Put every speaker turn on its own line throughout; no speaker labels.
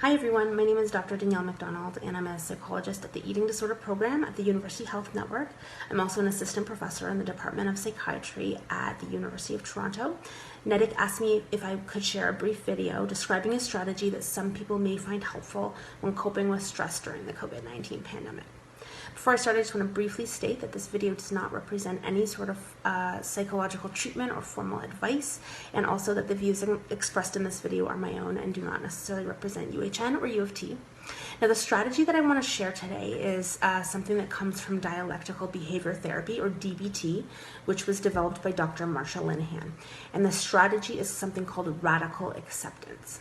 Hi everyone, my name is Dr. Danielle MacDonald and I'm a psychologist at the Eating Disorder Program at the University Health Network. I'm also an assistant professor in the Department of Psychiatry at the University of Toronto. NEDIC asked me if I could share a brief video describing a strategy that some people may find helpful when coping with stress during the COVID-19 pandemic. Before I start, I just want to briefly state that this video does not represent any sort of psychological treatment or formal advice, and also that the views expressed in this video are my own and do not necessarily represent UHN or U of T. Now, the strategy that I want to share today is something that comes from dialectical behavior therapy, or DBT, which was developed by Dr. Marsha Linehan. And the strategy is something called radical acceptance.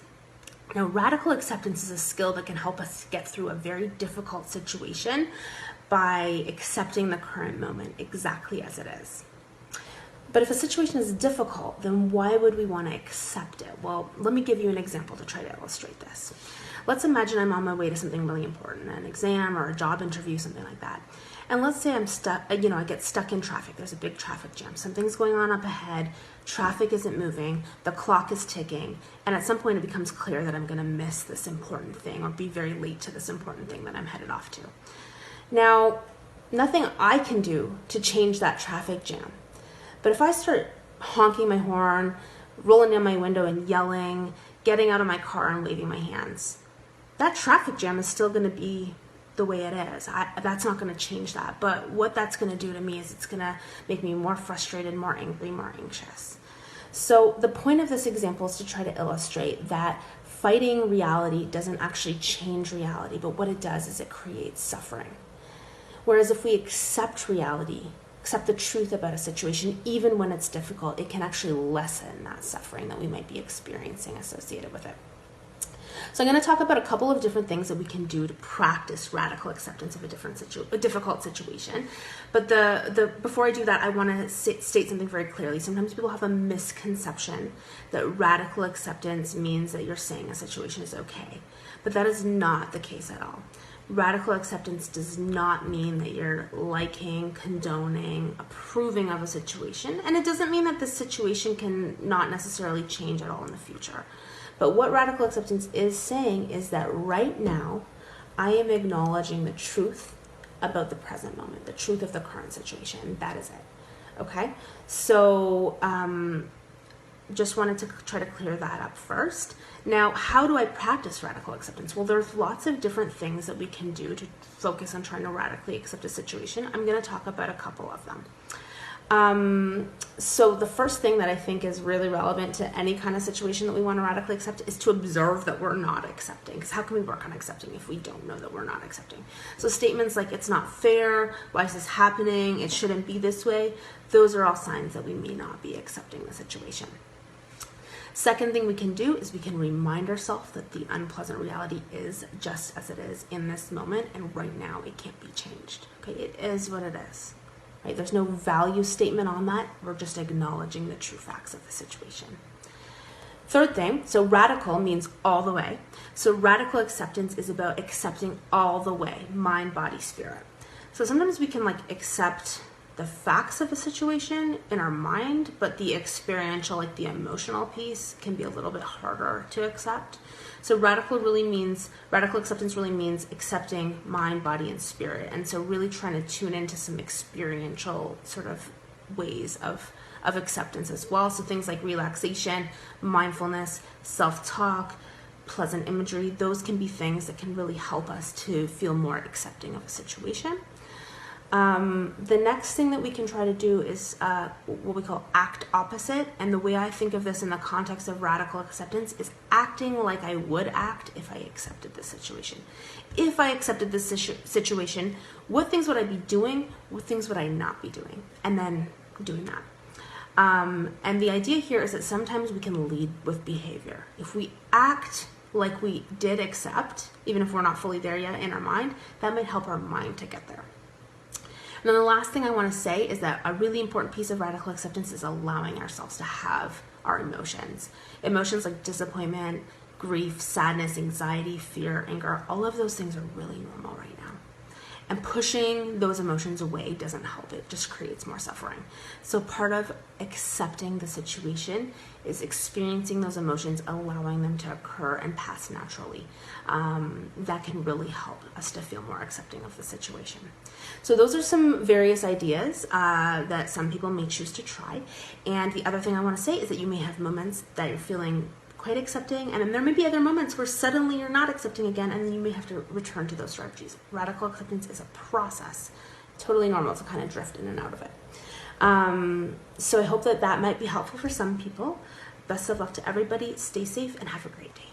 Now, radical acceptance is a skill that can help us get through a very difficult situation by accepting the current moment exactly as it is. But if a situation is difficult, then why would we want to accept it? Well, let me give you an example to try to illustrate this. Let's imagine I'm on my way to something really important, an exam or a job interview, something like that. And let's say I'm stuck, I get stuck in traffic. There's a big traffic jam. Something's going on up ahead. Traffic isn't moving. The clock is ticking. And at some point it becomes clear that I'm going to miss this important thing or be very late to this important thing that I'm headed off to. Now, nothing I can do to change that traffic jam. But if I start honking my horn, rolling down my window and yelling, getting out of my car and waving my hands, that traffic jam is still going to be the way it is. That's not going to change that. But what that's going to do to me is it's going to make me more frustrated, more angry, more anxious. So the point of this example is to try to illustrate that fighting reality doesn't actually change reality, but what it does is it creates suffering. Whereas if we accept reality, accept the truth about a situation, even when it's difficult, it can actually lessen that suffering that we might be experiencing associated with it. So I'm going to talk about a couple of different things that we can do to practice radical acceptance of a difficult situation. But before I do that, I want to state something very clearly. Sometimes people have a misconception that radical acceptance means that you're saying a situation is okay. But that is not the case at all. Radical acceptance does not mean that you're liking, condoning, approving of a situation. And it doesn't mean that the situation can not necessarily change at all in the future. But what radical acceptance is saying is that right now, I am acknowledging the truth about the present moment, the truth of the current situation. That is it. Okay? So, just wanted to try to clear that up first. Now, how do I practice radical acceptance? Well, there's lots of different things that we can do to focus on trying to radically accept a situation. I'm going to talk about a couple of them. So the first thing that I think is really relevant to any kind of situation that we want to radically accept is to observe that we're not accepting. Because how can we work on accepting if we don't know that we're not accepting? So statements like, it's not fair, why is this happening, it shouldn't be this way, those are all signs that we may not be accepting the situation. Second thing we can do is we can remind ourselves that the unpleasant reality is just as it is in this moment, and right now it can't be changed. Okay, it is what it is. Right? There's no value statement on that. We're just acknowledging the true facts of the situation. Third thing, so radical means all the way. So radical acceptance is about accepting all the way, mind, body, spirit. So sometimes we can accept the facts of a situation in our mind, but the experiential, the emotional piece can be a little bit harder to accept. So radical acceptance really means accepting mind, body, and spirit. And so really trying to tune into some experiential sort of ways of acceptance as well. So things like relaxation, mindfulness, self-talk, pleasant imagery, those can be things that can really help us to feel more accepting of a situation. The next thing that we can try to do is what we call act opposite. And the way I think of this in the context of radical acceptance is acting like I would act if I accepted this situation. If I accepted this situation, what things would I be doing? What things would I not be doing? And then doing that. And the idea here is that sometimes we can lead with behavior. If we act like we did accept, even if we're not fully there yet in our mind, that might help our mind to get there. And then the last thing I want to say is that a really important piece of radical acceptance is allowing ourselves to have our emotions. Emotions like disappointment, grief, sadness, anxiety, fear, anger, all of those things are really normal right now. And pushing those emotions away doesn't help. It just creates more suffering. So part of accepting the situation is experiencing those emotions, allowing them to occur and pass naturally. That can really help us to feel more accepting of the situation. So those are some various ideas that some people may choose to try. And the other thing I want to say is that you may have moments that you're feeling quite accepting, and then there may be other moments where suddenly you're not accepting again, and then you may have to return to those strategies. Radical acceptance is a process. Totally normal to kind of drift in and out of it. So I hope that might be helpful for some people. Best of luck to everybody. Stay safe and have a great day.